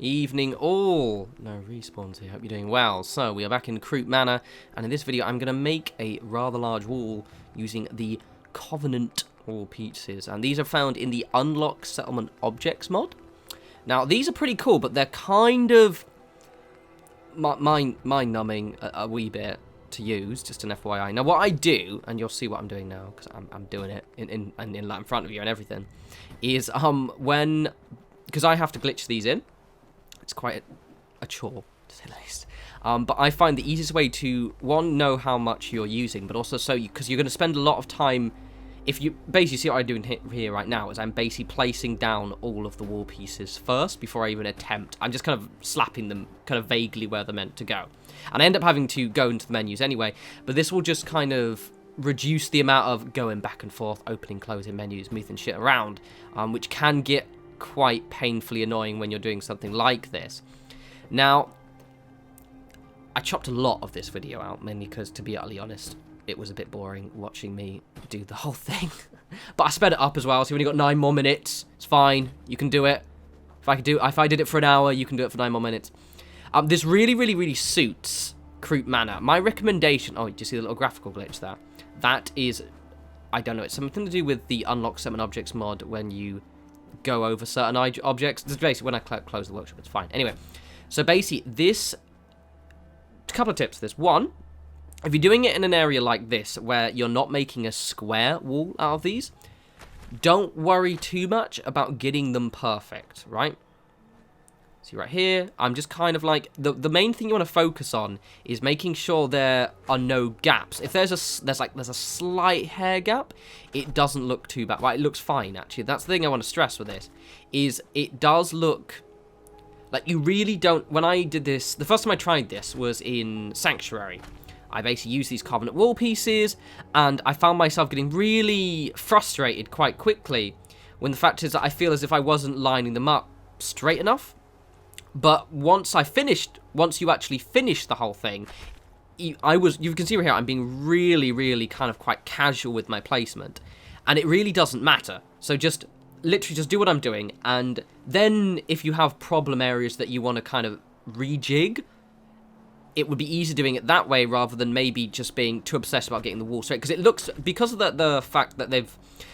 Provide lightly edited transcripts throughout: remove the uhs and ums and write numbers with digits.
Evening all. No respawns here. Hope you're doing well. So we are back in Croup Manor, and in this video I'm going to make a rather large wall using the Covenant wall pieces, and these are found in the Unlock Settlement Objects mod. Now these are pretty cool, but they're kind of mind-numbing a wee bit to use, just an FYI. Now what I do, and you'll see what I'm doing now because I'm doing it in front of you and everything, is because I have to glitch these in. It's quite a chore, to say the least. But I find the easiest way to, one, know how much you're using, but also because you're going to spend a lot of time, if you basically see what I'm doing here right now, is I'm basically placing down all of the wall pieces first before I even attempt. I'm just kind of slapping them kind of vaguely where they're meant to go. And I end up having to go into the menus anyway, but this will just kind of reduce the amount of going back and forth, opening, closing menus, moving shit around, which can get quite painfully annoying when you're doing something like this. Now, I chopped a lot of this video out, mainly because, to be utterly honest, it was a bit boring watching me do the whole thing. But I sped it up as well, so you've only got 9 more minutes. It's fine. You can do it. If I did it for an hour, you can do it for 9 more minutes. This really suits Croup Manor. My recommendation... Oh, do you see the little graphical glitch there? That is... I don't know. It's something to do with the Unlock Settlement Objects mod when you go over certain objects. This is basically when I close the workshop, it's fine. Anyway, so basically this... A couple of tips for this. One, if you're doing it in an area like this, where you're not making a square wall out of these, don't worry too much about getting them perfect, right? See right here, I'm just kind of like, the main thing you want to focus on is making sure there are no gaps. If there's a slight hair gap, it doesn't look too bad. Well, it looks fine, actually. That's the thing I want to stress with this, is it does look like you really don't... When I did this, the first time I tried this was in Sanctuary. I basically used these Covenant wall pieces, and I found myself getting really frustrated quite quickly, when the fact is that I feel as if I wasn't lining them up straight enough. But once you actually finish the whole thing, you can see right here, I'm being really kind of quite casual with my placement. And it really doesn't matter. So literally just do what I'm doing. And then if you have problem areas that you want to kind of rejig, it would be easy doing it that way rather than maybe just being too obsessed about getting the wall straight. Because it looks, because of the fact that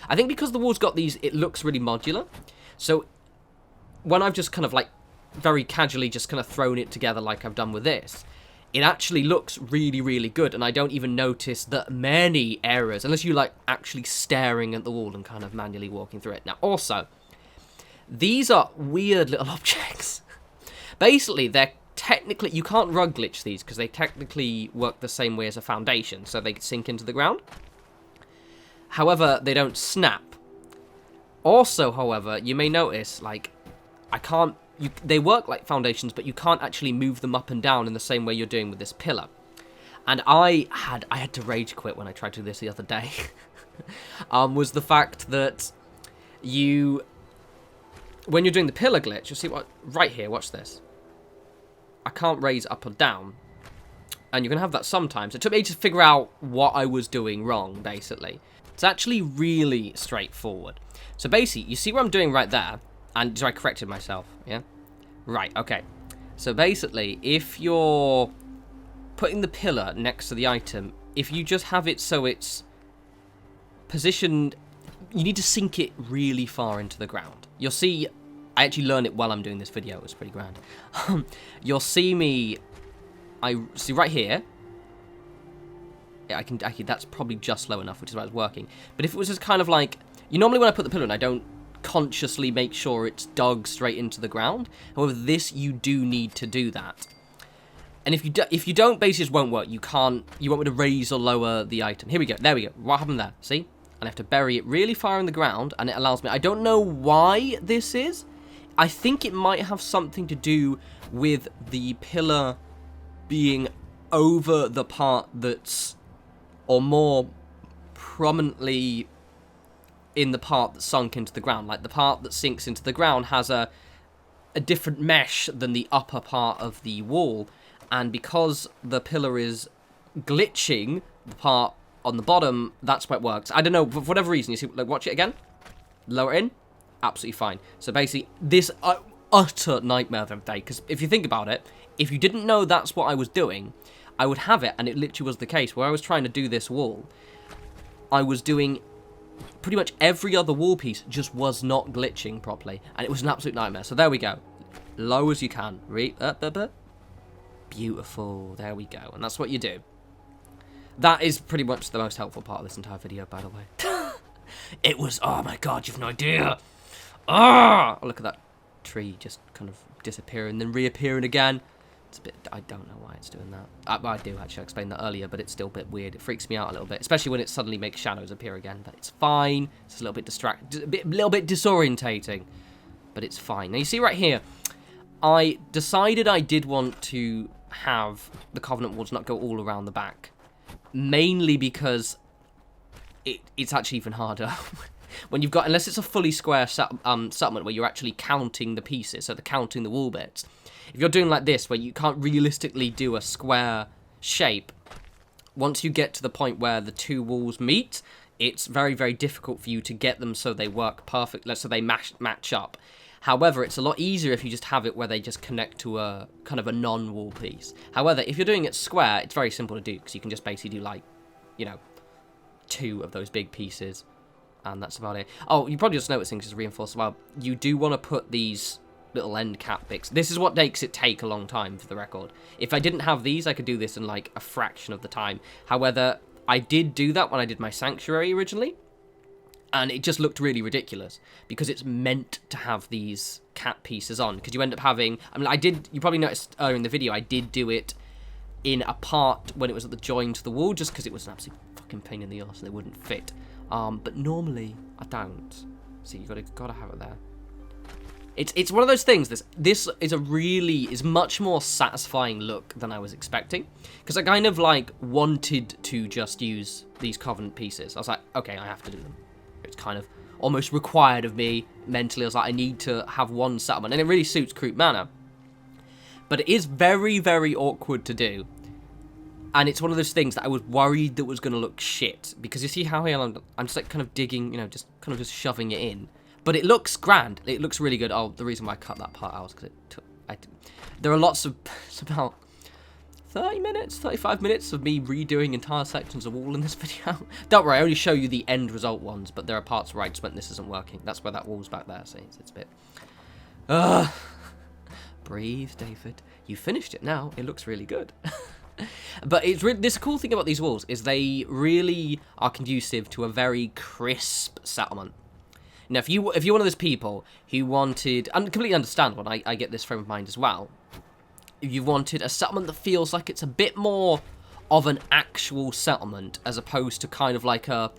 I think because the wall's got these, it looks really modular. So when I've just kind of like, very casually just kind of thrown it together like I've done with this, it actually looks really good, and I don't even notice that many errors, unless you like actually staring at the wall and kind of manually walking through it. Now also, these are weird little objects. Basically, they're technically, you can't rug glitch these because they technically work the same way as a foundation, so they sink into the ground. However, they don't snap. Also, however, you may notice, like, they work like foundations, but you can't actually move them up and down in the same way you're doing with this pillar. And I had to rage quit when I tried to do this the other day. Was the fact that when you're doing the pillar glitch, you'll see what right here. Watch this. I can't raise up or down, and you're gonna have that sometimes. It took me to figure out what I was doing wrong. Basically, it's actually really straightforward. So basically, you see what I'm doing right there. And so I corrected myself, yeah? Right, okay. So basically, if you're putting the pillar next to the item, if you just have it so it's positioned, you need to sink it really far into the ground. You'll see, I actually learned it while I'm doing this video. It was pretty grand. You'll see me, I see right here. Yeah, I can, that's probably just low enough, which is why it's working. But if it was just kind of like, normally when I put the pillar in, I don't consciously make sure it's dug straight into the ground. However, this, you do need to do that. And if you don't, basically just won't work. You want me to raise or lower the item. Here we go. There we go. What happened there? See? And I have to bury it really far in the ground, and it allows me... I don't know why this is. I think it might have something to do with the pillar being over the part that's... or more prominently in the part that sunk into the ground. Like, the part that sinks into the ground has a different mesh than the upper part of the wall, and because the pillar is glitching the part on the bottom, that's why it works. I don't know, for whatever reason. You see, like, watch it again. Lower it in. Absolutely fine. So basically, this... utter nightmare the other day, because if you think about it, if you didn't know that's what I was doing, I would have it, and it literally was the case, where I was trying to do this wall, I was doing pretty much every other wall piece just was not glitching properly, and it was an absolute nightmare. So there we go. Low as you can. Beautiful. There we go. And that's what you do. That is pretty much the most helpful part of this entire video, by the way. It was, oh my god, you've no idea. Ah! Oh, look at that tree just kind of disappearing and then reappearing again. It's a bit, I don't know why it's doing that. I do actually, I explained that earlier, but it's still a bit weird. It freaks me out a little bit, especially when it suddenly makes shadows appear again. But it's fine. It's just a little bit disorientating, but it's fine. Now you see right here, I decided I did want to have the Covenant walls not go all around the back, mainly because it's actually even harder when you've got, unless it's a fully square settlement where you're actually counting the pieces, so they're counting the wall bits. If you're doing like this, where you can't realistically do a square shape, once you get to the point where the two walls meet, it's very, very difficult for you to get them so they work perfectly, so they match up. However, it's a lot easier if you just have it where they just connect to a kind of a non-wall piece. However, if you're doing it square, it's very simple to do, because you can just basically do, like, you know, 2 of those big pieces, and that's about it. Oh, you probably just noticed things is reinforced as well. You do want to put these little end cap bits. This is what makes it take a long time, for the record. If I didn't have these, I could do this in like a fraction of the time. However, I did do that when I did my sanctuary originally, and it just looked really ridiculous because it's meant to have these cap pieces on, because you end up having, I mean, you probably noticed earlier in the video, I did do it in a part when it was at the join to the wall, just because it was an absolute fucking pain in the arse and they wouldn't fit. But normally I don't. So you gotta have it there. It's one of those things. This is much more satisfying look than I was expecting, because I kind of like wanted to just use these Covenant pieces. I was like, okay, I have to do them. It's kind of almost required of me mentally. I was like, I need to have one settlement, and it really suits Croup Manor. But it is very, very awkward to do, and it's one of those things that I was worried that was going to look shit, because you see how here I'm just like kind of digging, you know, just kind of just shoving it in. But it looks grand. It looks really good. Oh, the reason why I cut that part out was because it took... there are lots of... It's about 30 minutes, 35 minutes of me redoing entire sections of wall in this video. Don't worry, I only show you the end result ones, but there are parts where I just went, this isn't working. That's where that wall's back there, see? It's a bit... Breathe, David. You finished it now. It looks really good. But this cool thing about these walls is they really are conducive to a very crisp settlement. Now, if you're one of those people who wanted, and completely understandable, and I get this frame of mind as well, if you wanted a settlement that feels like it's a bit more of an actual settlement, as opposed to kind of like a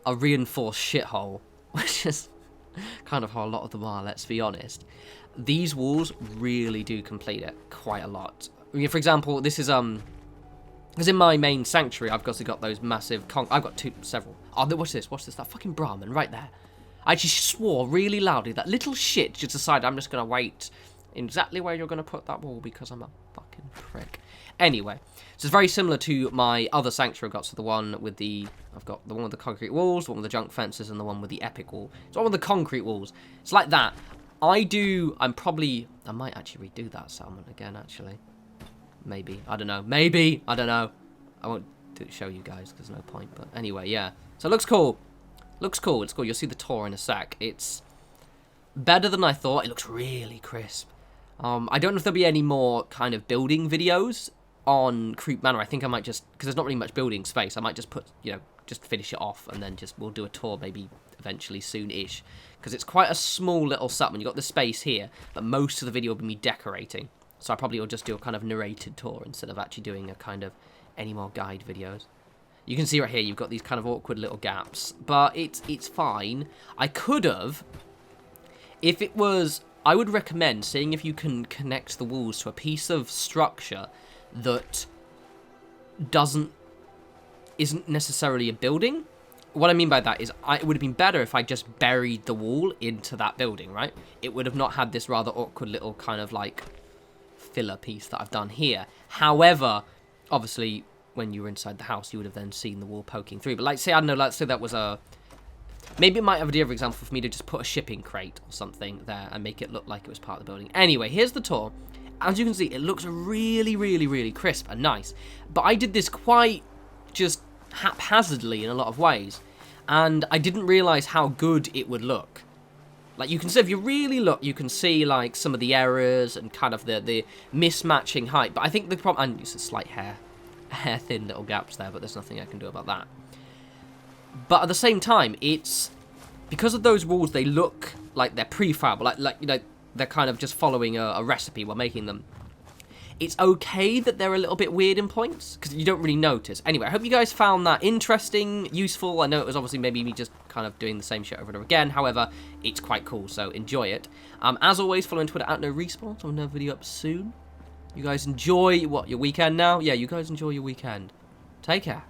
reinforced shithole, which is kind of how a lot of them are, let's be honest, these walls really do complete it quite a lot. I mean, for example, this is, because in my main sanctuary, I've got those massive, I've got several. Oh, what's this? That fucking Brahmin right there. I just swore really loudly. That little shit just decided I'm just going to wait exactly where you're going to put that wall because I'm a fucking prick. Anyway, so it's very similar to my other sanctuary I've got. So I've got the one with the concrete walls, the one with the junk fences, and the one with the epic wall. It's one with the concrete walls. It's like that. I might actually redo that settlement again, actually. Maybe. I don't know. Maybe. I don't know. I won't show you guys because there's no point. But anyway, yeah. So it looks cool. Looks cool. It's cool. You'll see the tour in a sec. It's better than I thought. It looks really crisp. I don't know if there'll be any more kind of building videos on Croup Manor. I think I might just, because there's not really much building space, I might just put, just finish it off and then we'll do a tour maybe eventually soon-ish. Because it's quite a small little settlement. You've got the space here, but most of the video will be me decorating. So I probably will just do a kind of narrated tour instead of actually doing a kind of any more guide videos. You can see right here, you've got these kind of awkward little gaps, but it's fine. I could have, if it was, I would recommend seeing if you can connect the walls to a piece of structure that isn't necessarily a building. What I mean by that is, it would have been better if I just buried the wall into that building, right? It would have not had this rather awkward little kind of like filler piece that I've done here. However, obviously, when you were inside the house, you would have then seen the wall poking through. But like, say, I don't know, let's say that was a Maybe it might have a different example for me to just put a shipping crate or something there and make it look like it was part of the building. Anyway, here's the tour. As you can see, it looks really, really, really crisp and nice. But I did this quite just haphazardly in a lot of ways. And I didn't realise how good it would look. Like, you can see, if you really look, you can see, like, some of the errors and kind of the mismatching height. But I think the problem... And it's a slight hair-thin little gaps there, but there's nothing I can do about that. But at the same time, it's... Because of those walls, they look like they're prefab. Like you know, they're kind of just following a recipe while making them. It's okay that they're a little bit weird in points, because you don't really notice. Anyway, I hope you guys found that interesting, useful. I know it was obviously maybe me just kind of doing the same shit over and over again. However, it's quite cool, so enjoy it. As always, follow on Twitter at norespawns. I'll have another video up soon. You guys enjoy, your weekend now? Yeah, you guys enjoy your weekend. Take care.